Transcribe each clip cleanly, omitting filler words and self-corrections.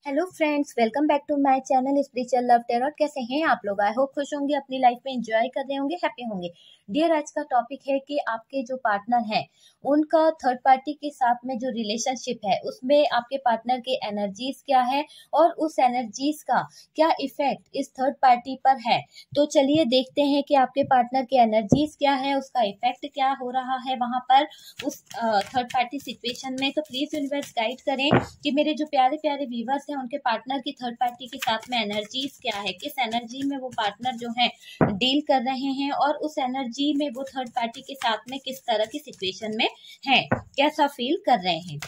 Hello friends, welcome back to my channel spiritual love tarot. कैसे हैं आप लोग? आई होप खुश होंगे, अपनी लाइफ में एंजॉय कर रहे होंगे, हैप्पी होंगे। डियर, आज का टॉपिक है कि आपके जो पार्टनर हैं उनका थर्ड पार्टी के साथ में जो रिलेशनशिप है उसमें आपके पार्टनर की एनर्जीज क्या है और उस एनर्जीज का क्या इफेक्ट इस थर्ड पार्टी पर है। तो चलिए देखते हैं कि आपके पार्टनर की एनर्जीज क्या है, उसका इफेक्ट क्या हो रहा है वहां पर उस थर्ड पार्टी सिचुएशन में। तो प्लीज यूनिवर्स गाइड करें कि मेरे जो प्यारे प्यारे व्यूवर्स हैं उनके पार्टनर की थर्ड पार्टी के साथ में एनर्जीज क्या है, किस एनर्जी में वो पार्टनर जो है डील कर रहे हैं और उस एनर्जी में वो थर्ड पार्टी के साथ में किस तरह की सिचुएशन में है, कैसा फील कर रहे हैं।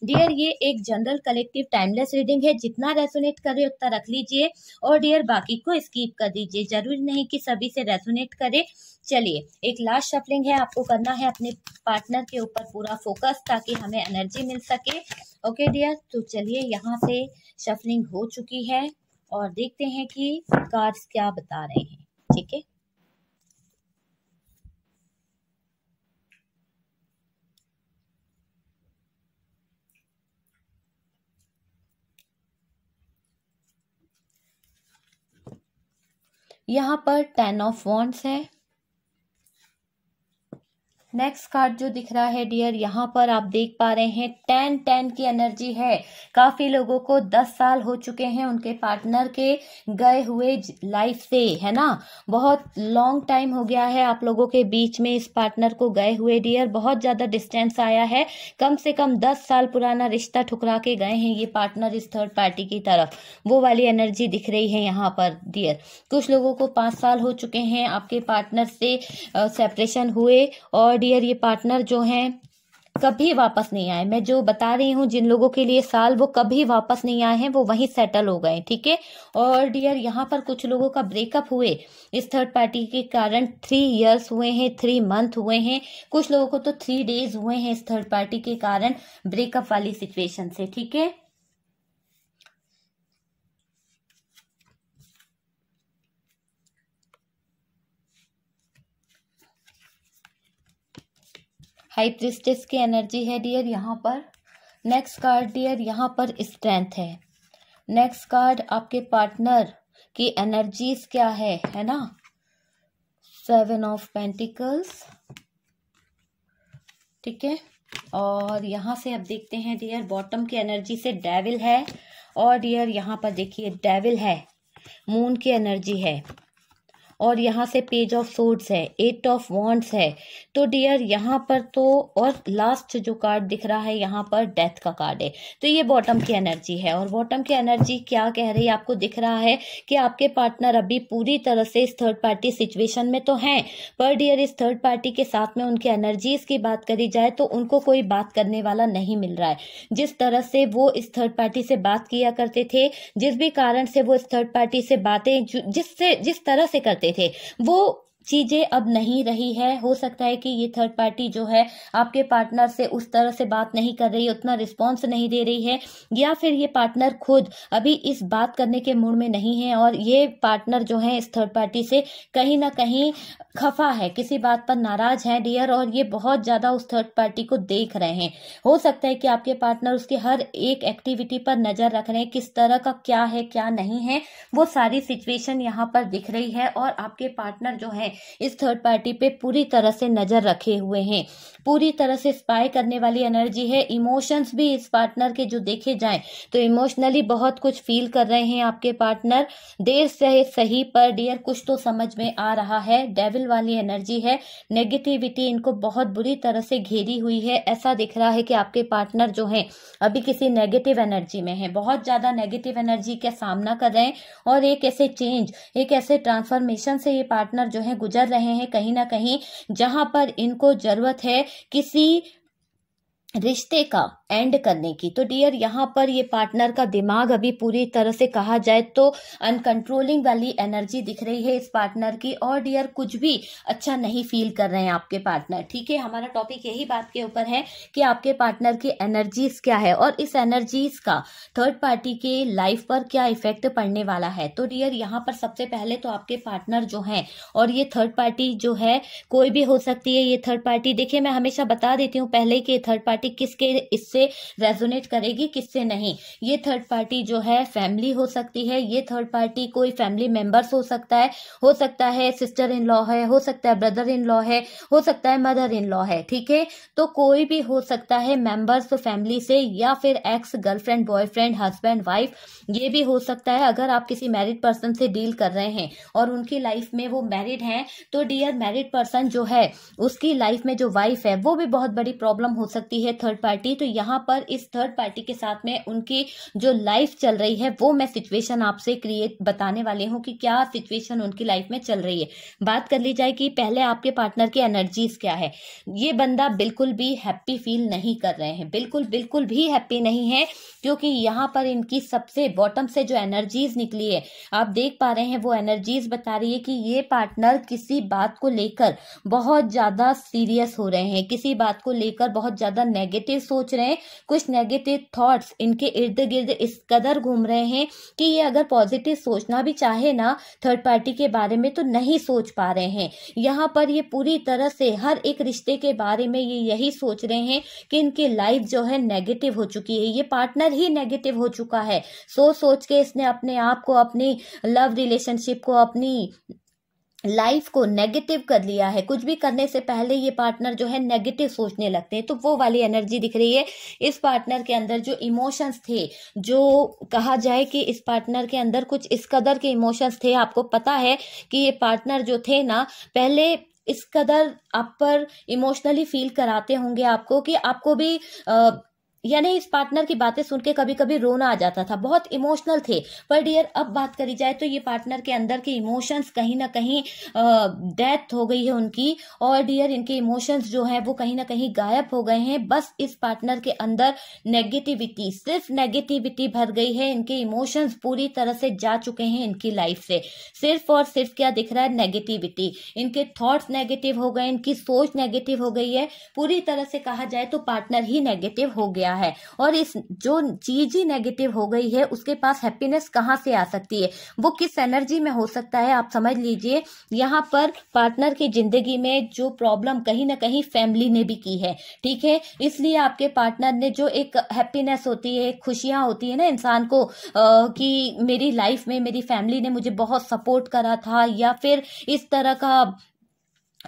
डियर, ये एक जनरल कलेक्टिव टाइमलेस रीडिंग है, जितना रेजोनेट करे उतना रख लीजिए और डियर बाकी को स्किप कर दीजिए, जरूरी नहीं कि सभी से रेजोनेट करे। चलिए, एक लास्ट शफलिंग है, आपको करना है अपने पार्टनर के ऊपर पूरा फोकस ताकि हमें एनर्जी मिल सके। ओके डियर, तो चलिए यहाँ से शफलिंग हो चुकी है और देखते हैं कि कार्ड्स क्या बता रहे हैं। ठीक है, यहाँ पर 10 ऑफ वॉन्ड्स है। नेक्स्ट कार्ड जो दिख रहा है डियर, यहाँ पर आप देख पा रहे हैं 10 की एनर्जी है। काफी लोगों को 10 साल हो चुके हैं उनके पार्टनर के गए हुए लाइफ से, है ना। बहुत लॉन्ग टाइम हो गया है आप लोगों के बीच में इस पार्टनर को गए हुए डियर, बहुत ज्यादा डिस्टेंस आया है। कम से कम 10 साल पुराना रिश्ता ठुकरा के गए हैं ये पार्टनर इस थर्ड पार्टी की तरफ, वो वाली एनर्जी दिख रही है यहाँ पर डियर। कुछ लोगों को 5 साल हो चुके हैं आपके पार्टनर से सेपरेशन हुए और डियर ये पार्टनर जो हैं कभी वापस नहीं आए। मैं जो बता रही हूँ जिन लोगों के लिए साल, वो कभी वापस नहीं आए हैं, वो वहीं सेटल हो गए। ठीक है, और डियर यहाँ पर कुछ लोगों का ब्रेकअप हुए इस थर्ड पार्टी के कारण 3 इयर्स हुए हैं, 3 मंथ हुए हैं। कुछ लोगों को तो 3 डेज हुए हैं इस थर्ड पार्टी के कारण ब्रेकअप वाली सिचुएशन से। ठीक है, हाई प्रिस्टेस की एनर्जी है डियर यहाँ पर। नेक्स्ट कार्ड डियर यहाँ पर स्ट्रेंथ है। नेक्स्ट कार्ड आपके पार्टनर की एनर्जीज क्या है ना। 7 ऑफ पेंटिकल्स, ठीक है। और यहाँ से अब देखते हैं डियर, बॉटम की एनर्जी से डेविल है और डियर यहाँ पर देखिए डेविल है, मून की एनर्जी है और यहाँ से पेज ऑफ सोर्ड्स है, 8 ऑफ वॉन्ड्स है। तो डियर यहाँ पर तो, और लास्ट जो कार्ड दिख रहा है यहाँ पर डेथ का कार्ड है। तो ये बॉटम की एनर्जी है और बॉटम की एनर्जी क्या कह रही है, आपको दिख रहा है कि आपके पार्टनर अभी पूरी तरह से इस थर्ड पार्टी सिचुएशन में तो हैं, पर डियर इस थर्ड पार्टी के साथ में उनकी एनर्जीज की बात करी जाए तो उनको कोई बात करने वाला नहीं मिल रहा है। जिस तरह से वो इस थर्ड पार्टी से बात किया करते थे, जिस भी कारण से वो इस थर्ड पार्टी से बातें जिस तरह से करते थे, वो चीजें अब नहीं रही है। हो सकता है कि ये थर्ड पार्टी जो है आपके पार्टनर से उस तरह से बात नहीं कर रही, उतना रिस्पॉन्स नहीं दे रही है, या फिर ये पार्टनर खुद अभी इस बात करने के मूड में नहीं है और ये पार्टनर जो है इस थर्ड पार्टी से कहीं ना कहीं खफा है, किसी बात पर नाराज है डियर, और ये बहुत ज्यादा उस थर्ड पार्टी को देख रहे हैं। हो सकता है कि आपके पार्टनर उसकी हर एक एक्टिविटी पर नजर रख रहे हैं, किस तरह का क्या है क्या नहीं है, वो सारी सिचुएशन यहाँ पर दिख रही है। और आपके पार्टनर जो है इस थर्ड पार्टी पे पूरी तरह से नजर रखे हुए हैं, पूरी तरह से स्पाई करने वाली एनर्जी है। इमोशंस भी इस पार्टनर के जो देखे जाएं तो इमोशनली बहुत कुछ फील कर रहे हैं आपके पार्टनर, देर से सही पर डियर कुछ तो समझ में आ रहा है। डेविल वाली एनर्जी है, नेगेटिविटी इनको बहुत बुरी तरह से घेरी हुई है। ऐसा दिख रहा है कि आपके पार्टनर जो है अभी किसी नेगेटिव एनर्जी में है, बहुत ज्यादा नेगेटिव एनर्जी का सामना कर रहे हैं और एक ऐसे चेंज, एक ऐसे ट्रांसफॉर्मेशन से ये पार्टनर जो है गुजर रहे हैं कहीं ना कहीं, जहां पर इनको जरूरत है किसी रिश्ते का एंड करने की। तो डियर यहाँ पर ये पार्टनर का दिमाग अभी पूरी तरह से कहा जाए तो अनकंट्रोलिंग वाली एनर्जी दिख रही है इस पार्टनर की, और डियर कुछ भी अच्छा नहीं फील कर रहे हैं आपके पार्टनर। ठीक है, हमारा टॉपिक यही बात के ऊपर है कि आपके पार्टनर की एनर्जीज क्या है और इस एनर्जीज का थर्ड पार्टी के लाइफ पर क्या इफेक्ट पड़ने वाला है। तो डियर यहाँ पर सबसे पहले तो आपके पार्टनर जो है, और ये थर्ड पार्टी जो है कोई भी हो सकती है ये थर्ड पार्टी। देखिए, मैं हमेशा बता देती हूँ पहले कि थर्ड पार्टी पार्टी किसके इससे रेजोनेट करेगी, किससे नहीं। ये थर्ड पार्टी जो है फैमिली हो सकती है, ये थर्ड पार्टी कोई फैमिली मेंबर्स हो सकता है सिस्टर इन लॉ है, हो सकता है ब्रदर इन लॉ है, हो सकता है मदर इन लॉ है, ठीक है। तो कोई भी हो सकता है मेंबर्स फैमिली से, या फिर ex girlfriend boyfriend husband wife, ये भी हो सकता है। अगर आप किसी मैरिड पर्सन से डील कर रहे हैं और उनकी लाइफ में वो मैरिड हैं, तो डियर मैरिड पर्सन जो है उसकी लाइफ में जो वाइफ है वो भी बहुत बड़ी प्रॉब्लम हो सकती है थर्ड पार्टी। तो यहाँ पर इस थर्ड पार्टी के साथ में उनकी जो लाइफ चल रही है वो मैं सिचुएशन आपसे क्रिएट बताने वाली हूँ कि क्या सिचुएशन उनकी लाइफ में चल रही है। बात कर ली जाए कि पहले आपके पार्टनर की एनर्जीज क्या है। ये बंदा बिल्कुल भी हैप्पी फील नहीं कर रहे हैं, बिल्कुल भी हैप्पी नहीं है, क्योंकि यहाँ पर इनकी सबसे बॉटम से जो एनर्जीज निकली है आप देख पा रहे हैं, वो एनर्जीज बता रही है कि ये पार्टनर किसी बात को लेकर बहुत ज्यादा सीरियस हो रहे हैं, किसी बात को लेकर बहुत ज्यादा नेगेटिव सोच रहे हैं। कुछ नेगेटिव थॉट्स इनके इर्द गिर्द इस कदर घूम रहे हैं कि ये अगर पॉजिटिव सोचना भी चाहे ना थर्ड पार्टी के बारे में तो नहीं सोच पा रहे हैं। यहाँ पर ये पूरी तरह से हर एक रिश्ते के बारे में ये यही सोच रहे हैं कि इनकी लाइफ जो है नेगेटिव हो चुकी है, ये पार्टनर ही नेगेटिव हो चुका है। सोच के इसने अपने आप को, अपनी लव रिलेशनशिप को, अपनी लाइफ को नेगेटिव कर लिया है। कुछ भी करने से पहले ये पार्टनर जो है नेगेटिव सोचने लगते हैं। तो वो वाली एनर्जी दिख रही है इस पार्टनर के अंदर। जो इमोशंस थे, जो कहा जाए कि इस पार्टनर के अंदर कुछ इस कदर के इमोशंस थे। आपको पता है कि ये पार्टनर जो थे ना, पहले इस कदर आप पर इमोशनली फील कराते होंगे आपको कि आपको भी यानी इस पार्टनर की बातें सुन के कभी कभी रोना आ जाता था, बहुत इमोशनल थे। पर डियर अब बात करी जाए तो ये पार्टनर के अंदर के इमोशंस कहीं ना कहीं डेथ हो गई है उनकी, और डियर इनके इमोशंस जो है वो कहीं ना कहीं गायब हो गए हैं। बस इस पार्टनर के अंदर नेगेटिविटी, सिर्फ नेगेटिविटी भर गई है। इनके इमोशंस पूरी तरह से जा चुके हैं इनकी लाइफ से। सिर्फ और सिर्फ क्या दिख रहा है, नेगेटिविटी। इनके थॉट्स नेगेटिव हो गए, इनकी सोच नेगेटिव हो गई है। पूरी तरह से कहा जाए तो पार्टनर ही नेगेटिव हो गया है। और इस जो चीज ही नेगेटिव हो गई है उसके पास हैप्पीनेस कहां से आ सकती है, वो किस एनर्जी में हो सकता है, आप समझ लीजिए। यहाँ पर पार्टनर की जिंदगी में जो प्रॉब्लम कहीं ना कहीं फैमिली ने भी की है, ठीक है। इसलिए आपके पार्टनर ने जो एक हैप्पीनेस होती है, खुशियां होती है ना इंसान को कि मेरी लाइफ में मेरी फैमिली ने मुझे बहुत सपोर्ट करा था, या फिर इस तरह का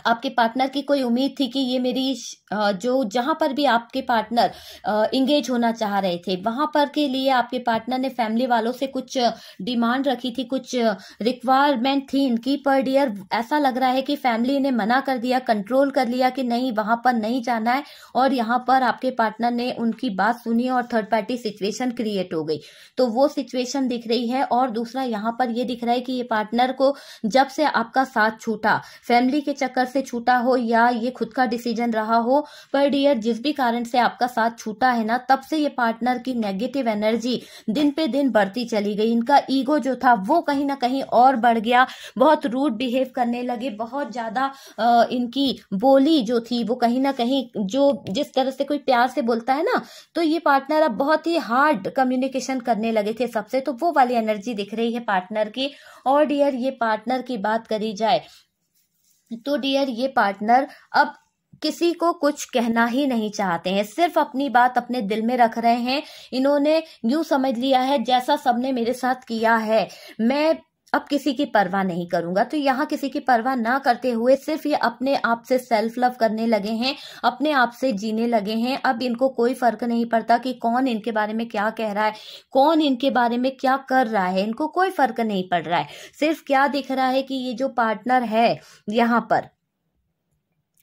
आपके पार्टनर की कोई उम्मीद थी कि ये मेरी जो जहां पर भी आपके पार्टनर इंगेज होना चाह रहे थे वहां पर के लिए आपके पार्टनर ने फैमिली वालों से कुछ डिमांड रखी थी, कुछ रिक्वायरमेंट थी इनकी। पर डियर ऐसा लग रहा है कि फैमिली ने मना कर दिया, कंट्रोल कर लिया कि नहीं वहां पर नहीं जाना है, और यहाँ पर आपके पार्टनर ने उनकी बात सुनी और थर्ड पार्टी सिचुएशन क्रिएट हो गई। तो वो सिचुएशन दिख रही है। और दूसरा यहाँ पर ये दिख रहा है कि ये पार्टनर को जब से आपका साथ छूटा, फैमिली के चक्कर से छूटा हो या ये खुद का डिसीजन रहा हो, पर डियर जिस भी कारण से आपका साथ छूटा है ना, तब से ये पार्टनर की नेगेटिव एनर्जी दिन पे दिन बढ़ती चली गई। इनका ईगो जो था वो कहीं ना कहीं और बढ़ गया, बहुत रूड बिहेव करने लगे, बहुत ज्यादा इनकी बोली जो थी वो कहीं ना कहीं जो जिस तरह से कोई प्यार से बोलता है ना, तो ये पार्टनर अब बहुत ही हार्ड कम्युनिकेशन करने लगे थे सबसे। तो वो वाली एनर्जी दिख रही है पार्टनर की। और डियर ये पार्टनर की बात करी जाए तो डियर ये पार्टनर अब किसी को कुछ कहना ही नहीं चाहते हैं, सिर्फ अपनी बात अपने दिल में रख रहे हैं। इन्होंने यूं समझ लिया है जैसा सबने मेरे साथ किया है मैं अब किसी की परवाह नहीं करूंगा। तो यहाँ किसी की परवाह ना करते हुए सिर्फ ये अपने आप से सेल्फ लव करने लगे हैं, अपने आप से जीने लगे हैं। अब इनको कोई फर्क नहीं पड़ता कि कौन इनके बारे में क्या कह रहा है, कौन इनके बारे में क्या कर रहा है, इनको कोई फर्क नहीं पड़ रहा है। सिर्फ क्या दिख रहा है कि ये जो पार्टनर है, यहाँ पर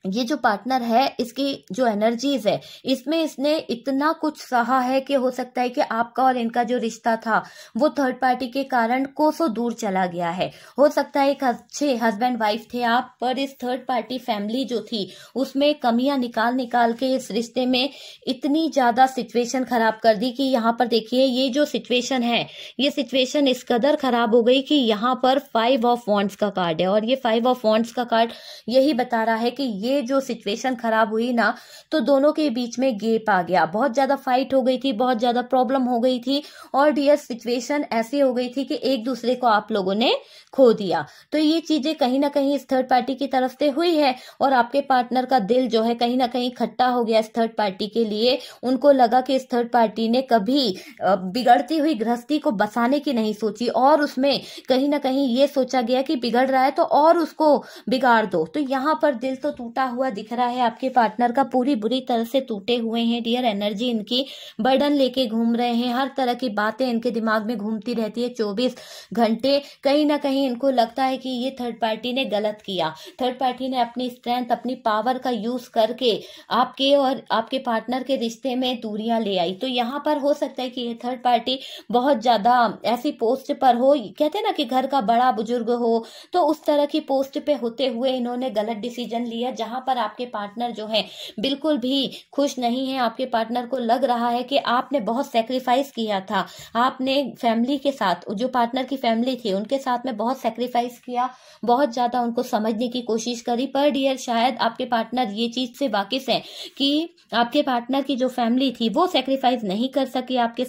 ये जो पार्टनर है इसकी जो एनर्जीज है इसमें इसने इतना कुछ सहा है कि हो सकता है कि आपका और इनका जो रिश्ता था वो थर्ड पार्टी के कारण कोसों दूर चला गया है। हो सकता है एक अच्छे हस्बैंड वाइफ थे आप, पर इस थर्ड पार्टी फैमिली जो थी उसमें कमियां निकाल के इस रिश्ते में इतनी ज्यादा सिचुएशन खराब कर दी कि यहाँ पर देखिए ये जो सिचुएशन है, ये सिचुएशन इस कदर खराब हो गई कि यहाँ पर 5 ऑफ वॉन्ड्स का कार्ड है। और ये 5 ऑफ वॉन्ड्स का कार्ड यही बता रहा है कि ये जो सिचुएशन खराब हुई ना, तो दोनों के बीच में गैप आ गया, बहुत ज्यादा फाइट हो गई थी, बहुत ज्यादा प्रॉब्लम हो गई थी और डियर सिचुएशन ऐसी हो गई थी कि एक दूसरे को आप लोगों ने खो दिया। तो ये चीजें कहीं ना कहीं इस थर्ड पार्टी की तरफ से हुई है और आपके पार्टनर का दिल जो है कहीं ना कहीं खट्टा हो गया इस थर्ड पार्टी के लिए। उनको लगा कि इस थर्ड पार्टी ने कभी बिगड़ती हुई गृहस्थी को बसाने की नहीं सोची और उसमें कहीं ना कहीं ये सोचा गया कि बिगड़ रहा है तो और उसको बिगाड़ दो। तो यहाँ पर दिल तो टूटा हुआ दिख रहा है आपके पार्टनर का, पूरी बुरी तरह से टूटे हुए हैं डियर। एनर्जी इनकी बर्डन लेके घूम रहे हैं, हर तरह की बातें इनके दिमाग में घूमती रहती है 24 घंटे। कहीं ना कहीं इनको लगता है कि ये थर्ड पार्टी ने गलत किया, थर्ड पार्टी ने अपनी स्ट्रेंथ, अपनी पावर का यूज करके आपके और आपके पार्टनर के रिश्ते में दूरियां ले आई। तो यहाँ पर हो सकता है कि ये थर्ड पार्टी बहुत ज्यादा ऐसी पोस्ट पर हो, कहते हैं ना कि घर का बड़ा बुजुर्ग हो, तो उस तरह की पोस्ट पे होते हुए इन्होंने गलत डिसीजन लिया जहां पर आपके पार्टनर जो है बिल्कुल भी खुश नहीं है। आपके पार्टनर को लग रहा है कि आपने बहुत सेक्रीफाइस किया था, आपने फैमिली के साथ, जो पार्टनर की फैमिली थी उनके साथ में बहुत सेक्रीफाइस किया, बहुत ज्यादा उनको समझने की कोशिश करी। पर डियर शायद आपके पार्टनर ये चीज से वाकिफ है कि आपके पार्टनर की जो फैमिली थी वो सेक्रीफाइस नहीं कर सकी आपके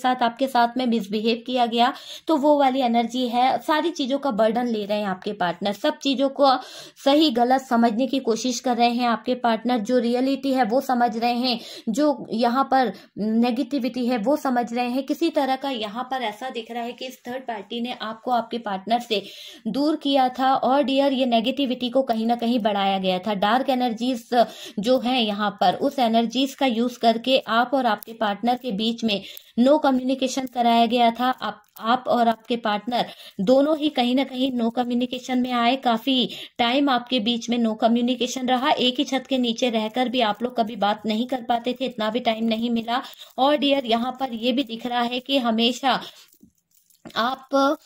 साथ में मिसबिहेव किया गया। तो वो वाली एनर्जी है, सारी चीजों का बर्डन ले रहे हैं आपके पार्टनर, सब चीजों को सही गलत समझने की कोशिश कर रहे हैं आपके पार्टनर। जो रियलिटी है वो समझ रहे हैं, जो यहाँ पर नेगेटिविटी है वो समझ रहे हैं। किसी तरह का यहाँ पर ऐसा दिख रहा है कि इस थर्ड पार्टी ने आपको आपके पार्टनर से दूर किया था और डियर ये नेगेटिविटी को कहीं ना कहीं बढ़ाया गया था। डार्क एनर्जीज जो है यहाँ पर, उस एनर्जीज का यूज करके आप और आपके पार्टनर के बीच में नो कम्युनिकेशन कराया गया था। आप और आपके पार्टनर दोनों ही कहीं ना कहीं नो कम्युनिकेशन में आए। काफी टाइम आपके बीच में नो कम्युनिकेशन रहा, एक ही छत के नीचे रहकर भी आप लोग कभी बात नहीं कर पाते थे, इतना भी टाइम नहीं मिला। और डियर यहाँ पर ये भी दिख रहा है कि हमेशा आप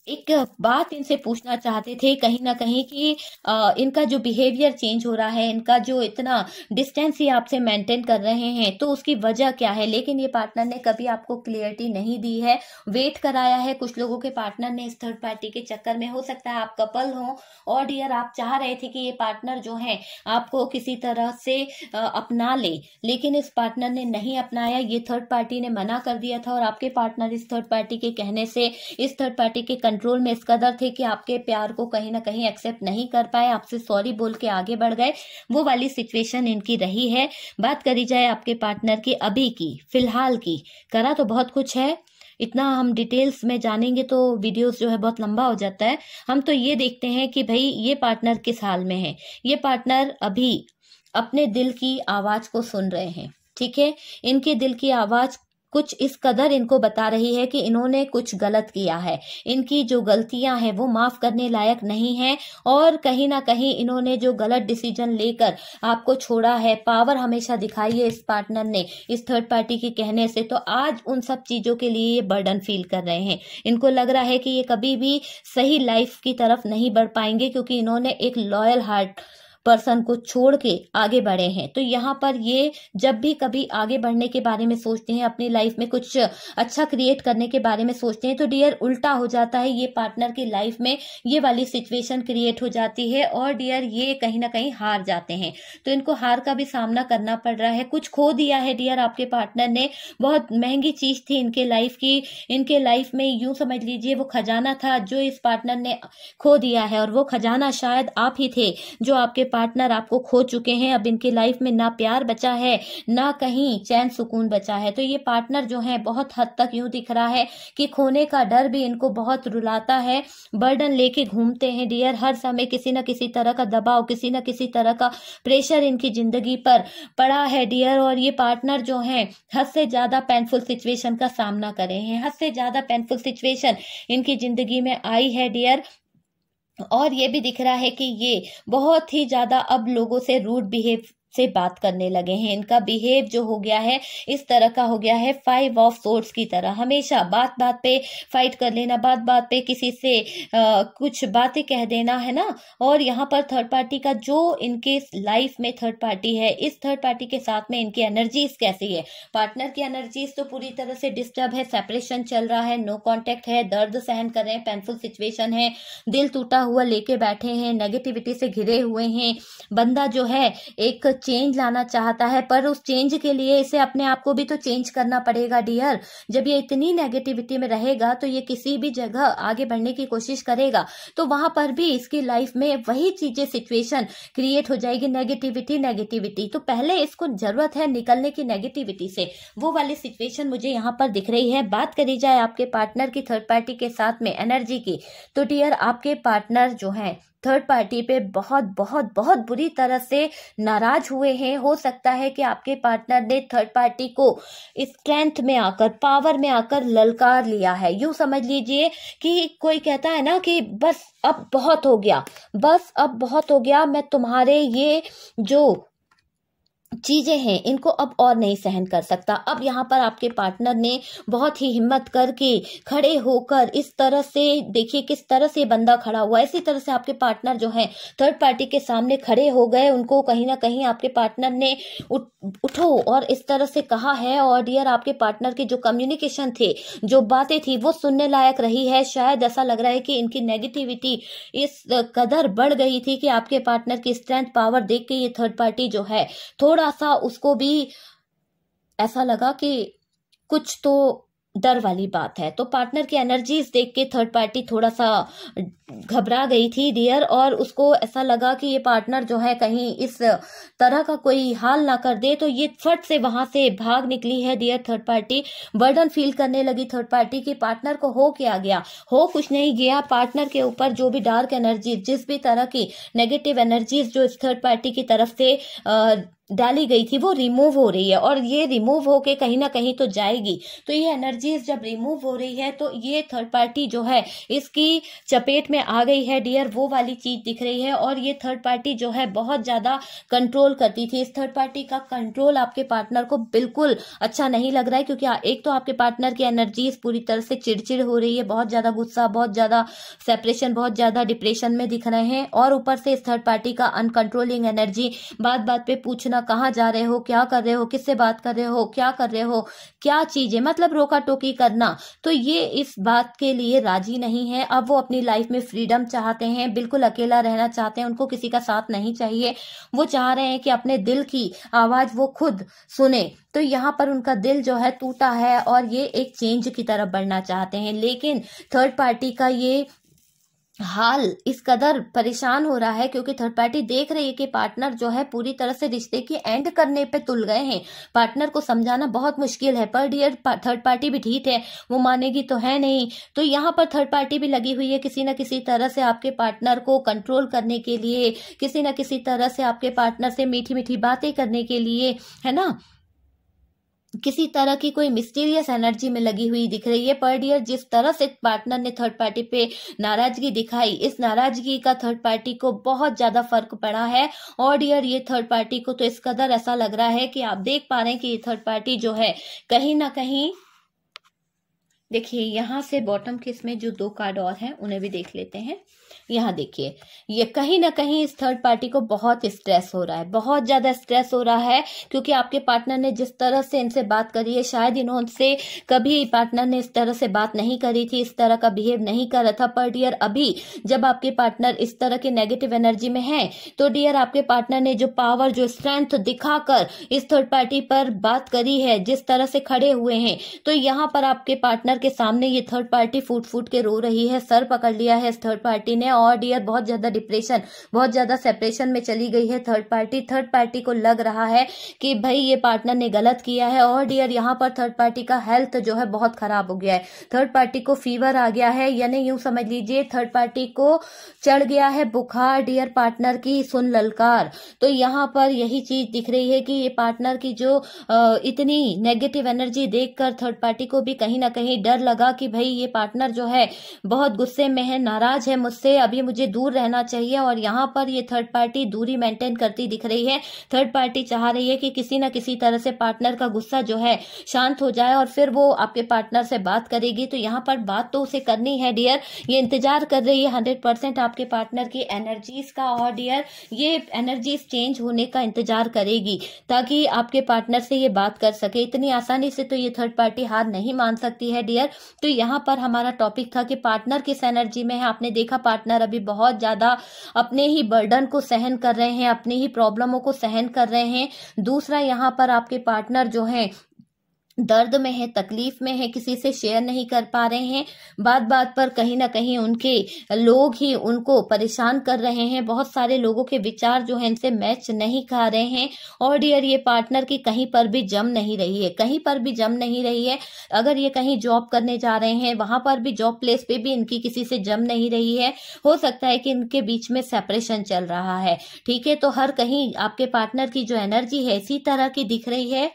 एक बात इनसे पूछना चाहते थे कहीं ना कहीं कि इनका जो बिहेवियर चेंज हो रहा है, इनका जो इतना डिस्टेंस ही आपसे मेंटेन कर रहे हैं, तो उसकी वजह क्या है। लेकिन ये पार्टनर ने कभी आपको क्लियरिटी नहीं दी है, वेट कराया है। कुछ लोगों के पार्टनर ने इस थर्ड पार्टी के चक्कर में, हो सकता है आप कपल हो और डियर आप चाह रहे थे कि ये पार्टनर जो है आपको किसी तरह से अपना ले, लेकिन इस पार्टनर ने नहीं अपनाया, ये थर्ड पार्टी ने मना कर दिया था। और आपके पार्टनर इस थर्ड पार्टी के कहने से, इस थर्ड पार्टी के कंट्रोल में इस कदर थे कि आपके प्यार को कहीं ना कहीं एक्सेप्ट नहीं कर पाए, आपसे सॉरी बोल के आगे बढ़ गए। वो वाली सिचुएशन इनकी रही है। बात करी जाए आपके पार्टनर की अभी की, फिलहाल की, करा तो बहुत कुछ है, इतना हम डिटेल्स में जानेंगे तो वीडियोस जो है बहुत लंबा हो जाता है। हम तो ये देखते हैं कि भाई ये पार्टनर किस हाल में है। ये पार्टनर अभी अपने दिल की आवाज को सुन रहे हैं, ठीक है। इनके दिल की आवाज कुछ इस कदर इनको बता रही है कि इन्होंने कुछ गलत किया है, इनकी जो गलतियां हैं वो माफ करने लायक नहीं है और कहीं ना कहीं इन्होंने जो गलत डिसीजन लेकर आपको छोड़ा है, पावर हमेशा दिखाई है इस पार्टनर ने इस थर्ड पार्टी के कहने से, तो आज उन सब चीजों के लिए ये बर्डन फील कर रहे हैं। इनको लग रहा है कि ये कभी भी सही लाइफ की तरफ नहीं बढ़ पाएंगे क्योंकि इन्होंने एक लॉयल हार्ट पर्सन को छोड़ के आगे बढ़े हैं। तो यहाँ पर ये जब भी कभी आगे बढ़ने के बारे में सोचते हैं, अपनी लाइफ में कुछ अच्छा क्रिएट करने के बारे में सोचते हैं, तो डियर उल्टा हो जाता है। ये पार्टनर की लाइफ में ये वाली सिचुएशन क्रिएट हो जाती है और डियर ये कहीं ना कहीं हार जाते हैं। तो इनको हार का भी सामना करना पड़ रहा है, कुछ खो दिया है डियर आपके पार्टनर ने। बहुत महंगी चीज थी इनके लाइफ की, इनके लाइफ में यूं समझ लीजिए वो खजाना था जो इस पार्टनर ने खो दिया है और वो खजाना शायद आप ही थे जो आपके पार्टनर आपको खो चुके हैं। अब इनकी लाइफ में ना प्यार बचा है, ना कहीं चैन सुकून बचा है। तो ये पार्टनर जो है बहुत हद तक यूं दिख रहा है कि खोने का डर भी इनको बहुत रुलाता है, बर्डन लेके घूमते हैं डियर। हर समय किसी न किसी तरह का दबाव, किसी न किसी तरह का प्रेशर इनकी जिंदगी पर पड़ा है डियर। और ये पार्टनर जो है हद से ज्यादा पेनफुल सिचुएशन का सामना कर रहे हैं, हद से ज्यादा पेनफुल सिचुएशन इनकी जिंदगी में आई है डियर। और ये भी दिख रहा है कि ये बहुत ही ज्यादा अब लोगों से रूड बिहेव से बात करने लगे हैं। इनका बिहेव जो हो गया है इस तरह का हो गया है 5 ऑफ सोर्ड्स की तरह, हमेशा बात बात पे फाइट कर लेना, बात बात पे किसी से कुछ बातें कह देना, है ना। और यहाँ पर थर्ड पार्टी का जो इनके लाइफ में थर्ड पार्टी है, इस थर्ड पार्टी के साथ में इनकी एनर्जीज कैसी है। पार्टनर की एनर्जीज तो पूरी तरह से डिस्टर्ब है, सेपरेशन चल रहा है, नो कॉन्टेक्ट है, दर्द सहन कर रहे हैं, पेनफुल सिचुएशन है, दिल टूटा हुआ लेके बैठे हैं, नेगेटिविटी से घिरे हुए हैं। बंदा जो है एक चेंज लाना चाहता है, पर उस चेंज के लिए इसे अपने आप को भी तो चेंज करना पड़ेगा डियर। जब ये इतनी नेगेटिविटी में रहेगा तो ये किसी भी जगह आगे बढ़ने की कोशिश करेगा, तो वहां पर भी इसकी लाइफ में वही चीजें, सिचुएशन क्रिएट हो जाएगी, नेगेटिविटी। तो पहले इसको जरूरत है निकलने की नेगेटिविटी से, वो वाली सिचुएशन मुझे यहाँ पर दिख रही है। बात करी जाए आपके पार्टनर की थर्ड पार्टी के साथ में एनर्जी की, तो डियर आपके पार्टनर जो है थर्ड पार्टी पे बहुत बहुत बहुत बुरी तरह से नाराज हुए हैं। हो सकता है कि आपके पार्टनर ने थर्ड पार्टी को स्ट्रेंथ में आकर, पावर में आकर ललकार लिया है। यूं समझ लीजिए कि कोई कहता है ना कि बस अब बहुत हो गया, बस अब बहुत हो गया, मैं तुम्हारे ये जो चीजें हैं इनको अब और नहीं सहन कर सकता। अब यहाँ पर आपके पार्टनर ने बहुत ही हिम्मत करके खड़े होकर, इस तरह से देखिए किस तरह से बंदा खड़ा हुआ है, इसी तरह से आपके पार्टनर जो है थर्ड पार्टी के सामने खड़े हो गए। उनको कहीं ना कहीं आपके पार्टनर ने उठो और इस तरह से कहा है। और डियर आपके पार्टनर की जो कम्युनिकेशन थे, जो बातें थी, वो सुनने लायक रही है। शायद ऐसा लग रहा है कि इनकी नेगेटिविटी इस कदर बढ़ गई थी कि आपके पार्टनर की स्ट्रेंथ, पावर देख के ये थर्ड पार्टी जो है थोड़ा सा उसको भी ऐसा लगा कि कुछ तो डर वाली बात है। तो पार्टनर की एनर्जीज देख के थर्ड पार्टी थोड़ा सा घबरा गई थी डियर, और उसको ऐसा लगा कि ये पार्टनर जो है कहीं इस तरह का कोई हाल ना कर दे, तो ये फट से वहां से भाग निकली है dear third party. Burden feel करने लगी थर्ड पार्टी की पार्टनर को हो क्या गया, हो कुछ नहीं गया। पार्टनर के ऊपर जो भी डार्क एनर्जी, जिस भी तरह की नेगेटिव एनर्जीज जो इस थर्ड पार्टी की तरफ से डाली गई थी वो रिमूव हो रही है, और ये रिमूव होके कहीं ना कहीं तो जाएगी। तो ये एनर्जीज जब रिमूव हो रही है तो ये थर्ड पार्टी जो है इसकी चपेट में आ गई है डियर, वो वाली चीज दिख रही है। और ये थर्ड पार्टी जो है बहुत ज्यादा कंट्रोल करती थी। इस थर्ड पार्टी का कंट्रोल आपके पार्टनर को बिल्कुल अच्छा नहीं लग रहा है, क्योंकि एक तो आपके पार्टनर की एनर्जीज पूरी तरह से चिड़चिड़ हो रही है, बहुत ज्यादा गुस्सा, बहुत ज्यादा सेपरेशन, बहुत ज्यादा डिप्रेशन में दिख रहे हैं। और ऊपर से इस थर्ड पार्टी का अनकंट्रोलिंग एनर्जी, बात बात पे पूछना कहाँ जा रहे हो, क्या कर रहे हो, किससे बात कर रहे हो, क्या कर रहे हो, क्या चीजें, मतलब रोका टोकी करना। तो ये इस बात के लिए राजी नहीं है। अब वो अपनी लाइफ में फ्रीडम चाहते हैं, बिल्कुल अकेला रहना चाहते हैं, उनको किसी का साथ नहीं चाहिए। वो चाह रहे हैं कि अपने दिल की आवाज वो खुद सुने। तो यहाँ पर उनका दिल जो है टूटा है और ये एक चेंज की तरफ बढ़ना चाहते हैं। लेकिन थर्ड पार्टी का ये हाल इस कदर परेशान हो रहा है क्योंकि थर्ड पार्टी देख रही है कि पार्टनर जो है पूरी तरह से रिश्ते की एंड करने पे तुल गए हैं। पार्टनर को समझाना बहुत मुश्किल है, पर डियर थर्ड पार्टी भी ठीक है, वो मानेगी तो है नहीं। तो यहाँ पर थर्ड पार्टी भी लगी हुई है किसी न किसी तरह से आपके पार्टनर को कंट्रोल करने के लिए, किसी न किसी तरह से आपके पार्टनर से मीठी मीठी बातें करने के लिए, है ना। किसी तरह की कोई मिस्टीरियस एनर्जी में लगी हुई दिख रही है। पर डियर जिस तरह से पार्टनर ने थर्ड पार्टी पे नाराजगी दिखाई, इस नाराजगी का थर्ड पार्टी को बहुत ज्यादा फर्क पड़ा है। और डियर ये थर्ड पार्टी को तो इस कदर ऐसा लग रहा है कि आप देख पा रहे हैं कि ये थर्ड पार्टी जो है कहीं ना कहीं, देखिए यहाँ से बॉटम के इसमें जो 2 कार्ड और हैं उन्हें भी देख लेते हैं। यहाँ देखिए ये कहीं ना कहीं इस थर्ड पार्टी को बहुत स्ट्रेस हो रहा है, बहुत ज्यादा स्ट्रेस हो रहा है, क्योंकि आपके पार्टनर ने जिस तरह से इनसे बात करी है, शायद इन्होंने कभी पार्टनर ने इस तरह से बात नहीं करी थी, इस तरह का बिहेव नहीं कर रहा था। पर डियर अभी जब आपके पार्टनर इस तरह के नेगेटिव एनर्जी में है, तो डियर आपके पार्टनर ने जो पावर, जो स्ट्रेंथ दिखाकर इस थर्ड पार्टी पर बात करी है, जिस तरह से खड़े हुए हैं, तो यहाँ पर आपके पार्टनर के सामने ये थर्ड पार्टी फूट फूट के रो रही है। सर पकड़ लिया है इस थर्ड पार्टी ने। और डियर बहुत ज्यादा डिप्रेशन, बहुत ज्यादा सेपरेशन में चली गई है थर्ड पार्टी। थर्ड पार्टी को लग रहा है कि भाई ये पार्टनर ने गलत किया है। और डियर यहाँ पर थर्ड पार्टी का हेल्थ जो है बहुत खराब हो गया है। थर्ड पार्टी को फीवर आ गया है, यानी यूं समझ लीजिए थर्ड पार्टी को चढ़ गया है बुखार डियर पार्टनर की सुन ललकार। तो यहाँ पर यही चीज दिख रही है कि ये पार्टनर की जो इतनी नेगेटिव एनर्जी देखकर थर्ड पार्टी को भी कहीं ना कहीं डर लगा कि भाई ये पार्टनर जो है बहुत गुस्से में है, नाराज है मुझसे, अभी मुझे दूर रहना चाहिए। और यहाँ पर ये थर्ड पार्टी दूरी मेंटेन करती दिख रही है। थर्ड पार्टी चाह रही है कि किसी ना किसी तरह से पार्टनर का गुस्सा जो है शांत हो जाए और फिर वो आपके पार्टनर से बात करेगी। तो यहाँ पर बात तो उसे करनी है डियर, ये इंतजार कर रही है 100% आपके पार्टनर की एनर्जीज का। और डियर ये एनर्जीज चेंज होने का इंतजार करेगी ताकि आपके पार्टनर से ये बात कर सके। इतनी आसानी से तो ये थर्ड पार्टी हार नहीं मान सकती है डियर। तो यहाँ पर हमारा टॉपिक था कि पार्टनर किस एनर्जी में है। आपने देखा पार्टनर अभी बहुत ज्यादा अपने ही बर्डन को सहन कर रहे हैं, अपनी ही प्रॉब्लमों को सहन कर रहे हैं। दूसरा यहाँ पर आपके पार्टनर जो है दर्द में है, तकलीफ में है, किसी से शेयर नहीं कर पा रहे हैं। बात बात पर कहीं ना कहीं उनके लोग ही उनको परेशान कर रहे हैं। बहुत सारे लोगों के विचार जो है इनसे मैच नहीं खा रहे हैं। और डियर ये पार्टनर की कहीं पर भी जम नहीं रही है, कहीं पर भी जम नहीं रही है। अगर ये कहीं जॉब करने जा रहे हैं वहां पर भी जॉब प्लेस पे भी इनकी किसी से जम नहीं रही है। हो सकता है कि इनके बीच में सेपरेशन चल रहा है। ठीक है, तो हर कहीं आपके पार्टनर की जो एनर्जी है इसी तरह की दिख रही है।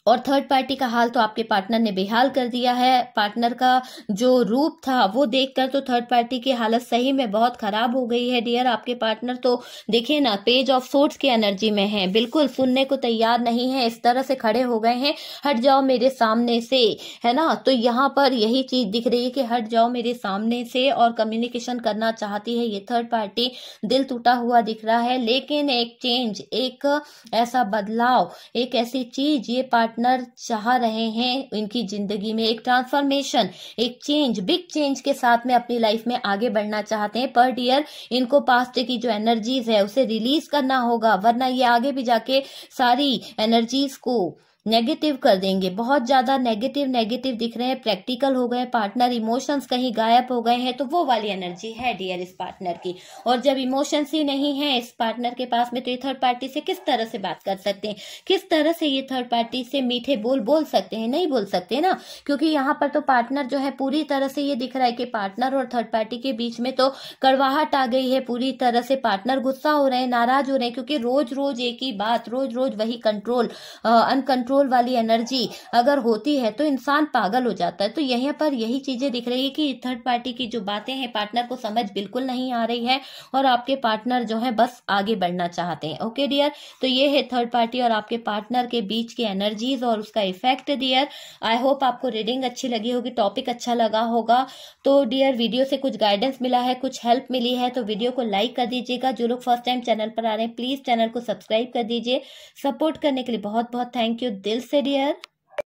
और थर्ड पार्टी का हाल तो आपके पार्टनर ने बेहाल कर दिया है। पार्टनर का जो रूप था वो देखकर तो थर्ड पार्टी की हालत सही में बहुत खराब हो गई है डियर। आपके पार्टनर तो देखिए ना पेज ऑफ सोर्ड्स की एनर्जी में है, बिल्कुल सुनने को तैयार नहीं है, इस तरह से खड़े हो गए हैं, हट जाओ मेरे सामने से, है ना। तो यहाँ पर यही चीज दिख रही है कि हट जाओ मेरे सामने से, और कम्युनिकेशन करना चाहती है ये थर्ड पार्टी। दिल टूटा हुआ दिख रहा है, लेकिन एक चेंज, एक ऐसा बदलाव, एक ऐसी चीज ये पार्टनर चाह रहे हैं इनकी जिंदगी में, एक ट्रांसफॉर्मेशन, एक चेंज, बिग चेंज के साथ में अपनी लाइफ में आगे बढ़ना चाहते हैं। पर डियर इनको पास्ट की जो एनर्जीज है उसे रिलीज करना होगा, वरना ये आगे भी जाके सारी एनर्जीज को नेगेटिव कर देंगे। बहुत ज्यादा नेगेटिव दिख रहे हैं, प्रैक्टिकल हो गए पार्टनर, इमोशंस कहीं गायब हो गए हैं। तो वो वाली एनर्जी है डियर इस पार्टनर की। और जब इमोशंस ही नहीं है इस पार्टनर के पास में, तो ये थर्ड पार्टी से किस तरह से बात कर सकते हैं, किस तरह से ये थर्ड पार्टी से मीठे बोल सकते हैं, नहीं बोल सकते ना। क्योंकि यहाँ पर तो पार्टनर जो है पूरी तरह से ये दिख रहा है कि पार्टनर और थर्ड पार्टी के बीच में तो कड़वाहट आ गई है पूरी तरह से। पार्टनर गुस्सा हो रहे हैं, नाराज हो रहे हैं, क्योंकि रोज रोज एक ही बात, रोज रोज वही कंट्रोल, अनकंट्रोल वाली एनर्जी अगर होती है तो इंसान पागल हो जाता है। तो यहाँ पर यही चीजें दिख रही है कि थर्ड पार्टी की जो बातें हैं पार्टनर को समझ बिल्कुल नहीं आ रही है, और आपके पार्टनर जो है बस आगे बढ़ना चाहते हैं। ओके डियर, तो ये है थर्ड पार्टी और आपके पार्टनर के बीच की एनर्जीज और उसका इफेक्ट डियर। आई होप आपको रीडिंग अच्छी लगी होगी, टॉपिक अच्छा लगा होगा। तो डियर वीडियो से कुछ गाइडेंस मिला है, कुछ हेल्प मिली है, तो वीडियो को लाइक कर दीजिएगा। जो लोग फर्स्ट टाइम चैनल पर आ रहे हैं प्लीज चैनल को सब्सक्राइब कर दीजिए। सपोर्ट करने के लिए बहुत बहुत थैंक यू दिल से डियर।